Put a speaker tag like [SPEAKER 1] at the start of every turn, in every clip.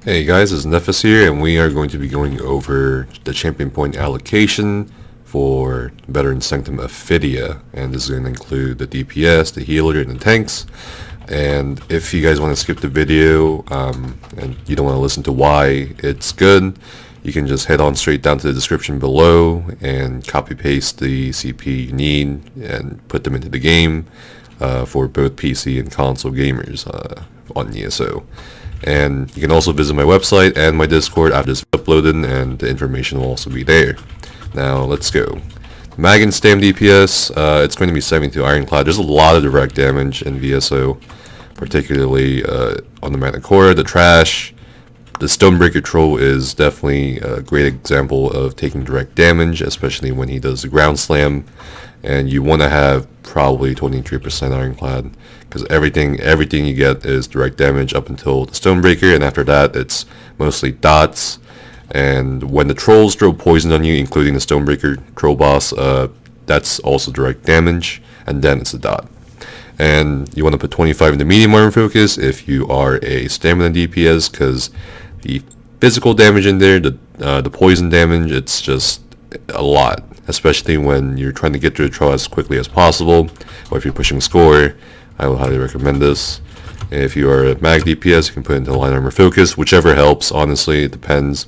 [SPEAKER 1] Hey guys, it's Nephis here, and we are going to be going over the champion point allocation for veteran Sanctum Ophidia, and this is going to include the DPS, the healer, and the tanks. And if you guys want to skip the video and you don't want to listen to why it's good, you can just head on straight down to the description below and copy paste the CP you need and put them into the game for both PC and console gamers on ESO. And you can also visit my website and my Discord after this uploaded, and the information will also be there. Now let's go. Mag and Stam DPS, it's going to be 72 Ironclad. There's a lot of direct damage in VSO, particularly on the Manticore, the Trash. The Stonebreaker Troll is definitely a great example of taking direct damage, especially when he does the ground slam. And you want to have probably 23% Ironclad, because everything you get is direct damage up until the Stonebreaker, and after that it's mostly dots. And when the trolls throw poison on you, including the Stonebreaker troll boss, that's also direct damage, and then it's a dot. And you want to put 25 in the medium armor focus if you are a stamina DPS, because the physical damage in there, the poison damage, it's just a lot, especially when you're trying to get through the trial as quickly as possible, or if you're pushing score. I would highly recommend this. If you are a mag DPS, you can put into line armor focus, whichever helps, honestly, it depends.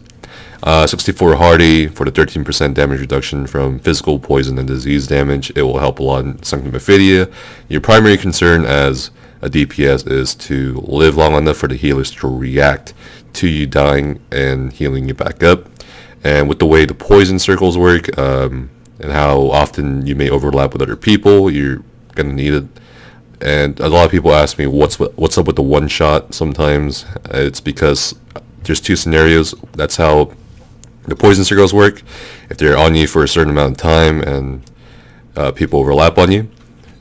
[SPEAKER 1] 64 hardy for the 13% damage reduction from physical, poison, and disease damage. It will help a lot in Sanctum Ophidia. Your primary concern as a DPS is to live long enough for the healers to react to you dying and healing you back up. And with the way the poison circles work, and how often you may overlap with other people, you're gonna need it. And a lot of people ask me what's up with the one shot. Sometimes it's because there's two scenarios. That's how the poison circles work. If they're on you for a certain amount of time and people overlap on you.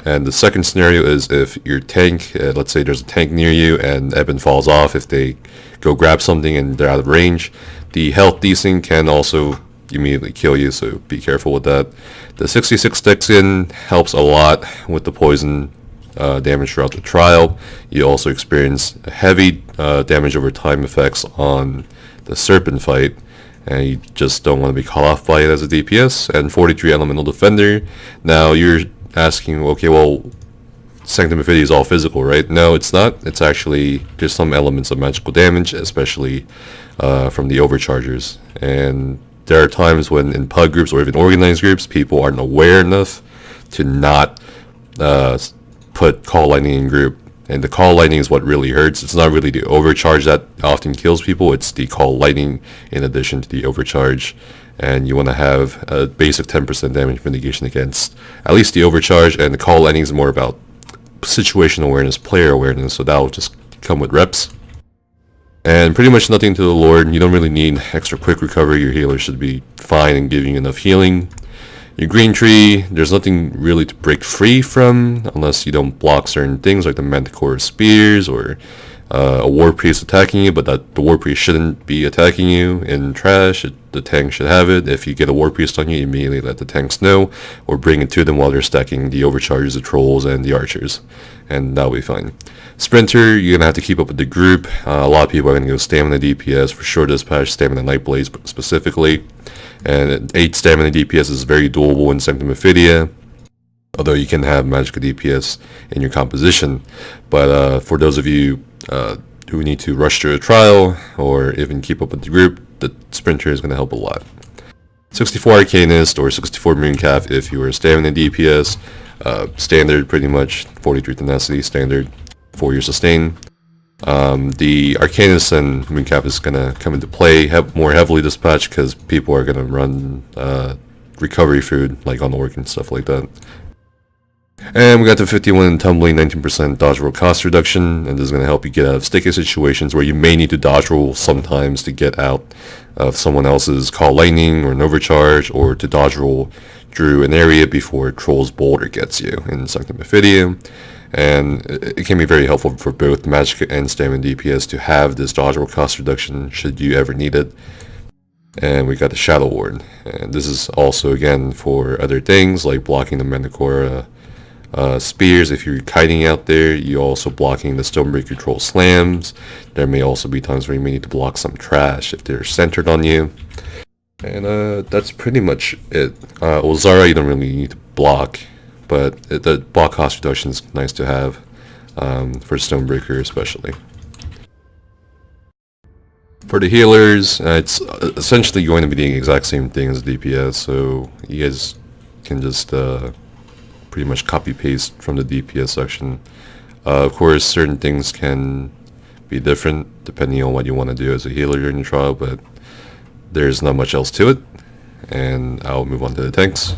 [SPEAKER 1] And the second scenario is if your tank, let's say there's a tank near you and Eben falls off, if they go grab something and they're out of range, the health desync can also immediately kill you, so be careful with that. The 66 Dexian helps a lot with the poison damage throughout the trial. You also experience heavy damage over time effects on the Serpent fight, and you just don't want to be caught off by it as a DPS. And 43 Elemental Defender. Now you're asking, okay, well, Sanctum Ophidia is all physical, right? No, it's not. It's actually just some elements of magical damage, especially from the overchargers. And there are times when in pug groups or even organized groups, people aren't aware enough to not put Call Lightning in group. And the Call Lightning is what really hurts. It's not really the overcharge that often kills people. It's the Call Lightning in addition to the overcharge. And you want to have a basic 10% damage mitigation against at least the overcharge. And the Call Lightning is more about situational awareness, player awareness. So that will just come with reps. And pretty much nothing to the Lord. You don't really need extra quick recovery. Your healer should be fine and giving you enough healing. Your green tree, there's nothing really to break free from unless you don't block certain things like the Manticore spears or a war priest attacking you, but that the war priest shouldn't be attacking you in trash. The tank should have it. If you get a war priest on you, immediately let the tanks know or bring it to them while they're stacking the overcharges, the trolls, and the archers, and that'll be fine. Sprinter, you're gonna have to keep up with the group. A lot of people are gonna go stamina DPS for sure. Dispatch, stamina Nightblaze specifically. And 8 stamina DPS is very doable in Sanctum Ophidia, although you can have magical DPS in your composition. But for those of you who need to rush through a trial or even keep up with the group, the Sprinter is going to help a lot. 64 Arcanist or 64 Mooncalf if you are a stamina DPS, standard pretty much, 43 Tenacity, standard, 4 year sustain. The Arcanist and Mooncalf is going to come into play more heavily dispatched because people are going to run recovery food like on the work and stuff like that. And we got the 51 in Tumbling, 19% dodge roll cost reduction, and this is going to help you get out of sticky situations where you may need to dodge roll sometimes to get out of someone else's Call Lightning or an overcharge, or to dodge roll through an area before Troll's Boulder gets you in Sanctum Ophidia. And it can be very helpful for both magic and stamina DPS to have this dodge roll cost reduction should you ever need it. And we got the Shadow Ward, and this is also again for other things like blocking the Manticore spears if you're kiting out there. You're also blocking the Stonebreaker troll slams. There may also be times where you may need to block some trash if they're centered on you. And that's pretty much it. Zara you don't really need to block, but the block cost reduction is nice to have for Stonebreaker especially. For the healers, it's essentially going to be the exact same thing as DPS, so you guys can just pretty much copy paste from the DPS section. Of course, certain things can be different depending on what you want to do as a healer during the trial, but there's not much else to it, and I'll move on to the tanks.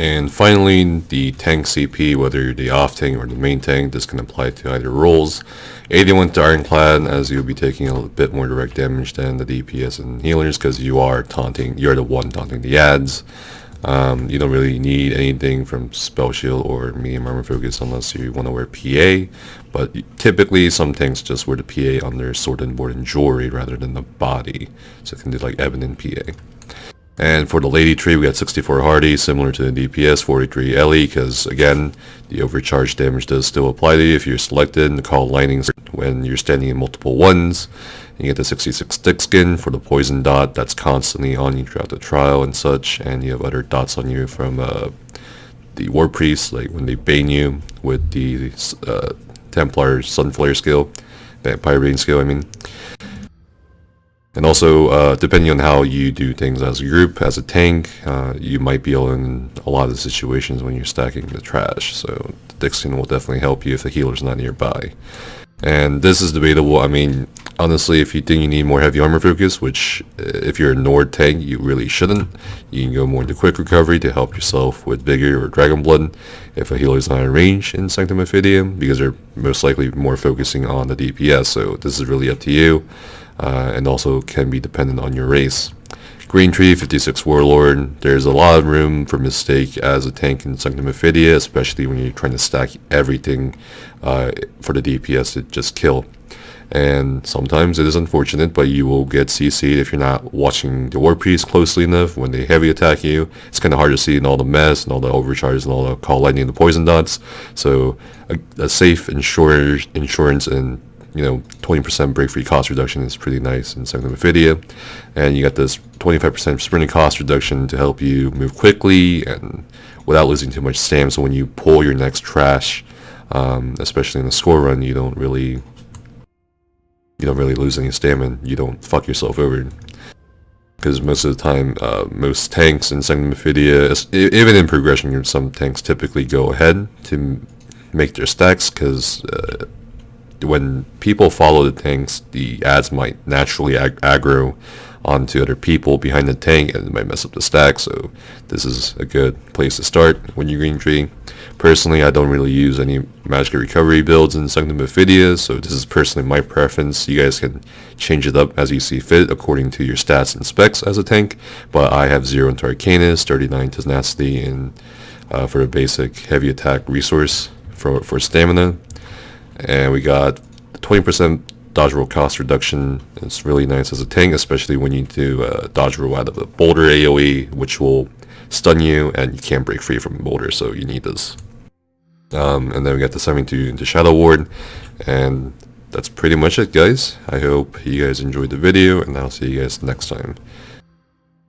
[SPEAKER 1] And finally, the tank CP, whether you're the off tank or the main tank, this can apply to either roles. 81 to Ironclad, as you'll be taking a little bit more direct damage than the DPS and healers, because you are taunting, you're the one taunting the ads. You don't really need anything from Spell Shield or Medium Armor Focus unless you want to wear PA, but typically some tanks just wear the PA on their sword and board and jewelry rather than the body, so it can do like Ebon and PA. And for the Lady Tree, we got 64 Hardy, similar to the DPS, 43 Ellie, because again, the overcharge damage does still apply to you if you're selected in the Call Lightnings when you're standing in multiple ones. And you get the 66 Thick Skin for the poison dot that's constantly on you throughout the trial and such, and you have other dots on you from the War Priest, like when they bane you with the Templar Sunflare skill, Vampire Bane skill, I mean. And also, depending on how you do things as a group, as a tank, you might be able in a lot of situations when you're stacking the trash. So the thick skin will definitely help you if the healer's not nearby. And this is debatable. I mean, honestly, if you think you need more heavy armor focus, which if you're a Nord tank, you really shouldn't. You can go more into quick recovery to help yourself with Vigor or Dragon Blood if a healer's not in range in Sanctum Ophidia, because they're most likely more focusing on the DPS. So this is really up to you. And also can be dependent on your race. Green Tree, 56 Warlord. There's a lot of room for mistake as a tank in Sanctum Ophidia, especially when you're trying to stack everything for the DPS to just kill. And sometimes it is unfortunate, but you will get CC'd if you're not watching the War Priest closely enough when they heavy attack you. It's kind of hard to see in all the mess and all the overcharges and all the Call Lightning and the poison dots. So a safe insurance and 20% break-free cost reduction is pretty nice in Sanctum Ophidia. And you got this 25% sprinting cost reduction to help you move quickly and without losing too much stam. So when you pull your next trash, especially in the score run, you don't really lose any stamina. You don't fuck yourself over. Because most of the time, most tanks in Sanctum Ophidia, even in progression, some tanks typically go ahead to make their stacks, because when people follow the tanks, the ads might naturally aggro onto other people behind the tank and it might mess up the stack. So this is a good place to start when you're Green Tree. Personally, I don't really use any magic recovery builds in Sanctum Ophidia, so this is personally my preference. You guys can change it up as you see fit according to your stats and specs as a tank, but I have 0 into Arcanist, 39 Tenacity, and for a basic heavy attack resource for stamina. And we got 20% dodge roll cost reduction. It's really nice as a tank, especially when you do dodge roll out of a boulder AoE, which will stun you and you can't break free from a boulder, so you need this. And then we got the 72 into Shadow Ward, and that's pretty much it, guys. I hope you guys enjoyed the video, and I'll see you guys next time.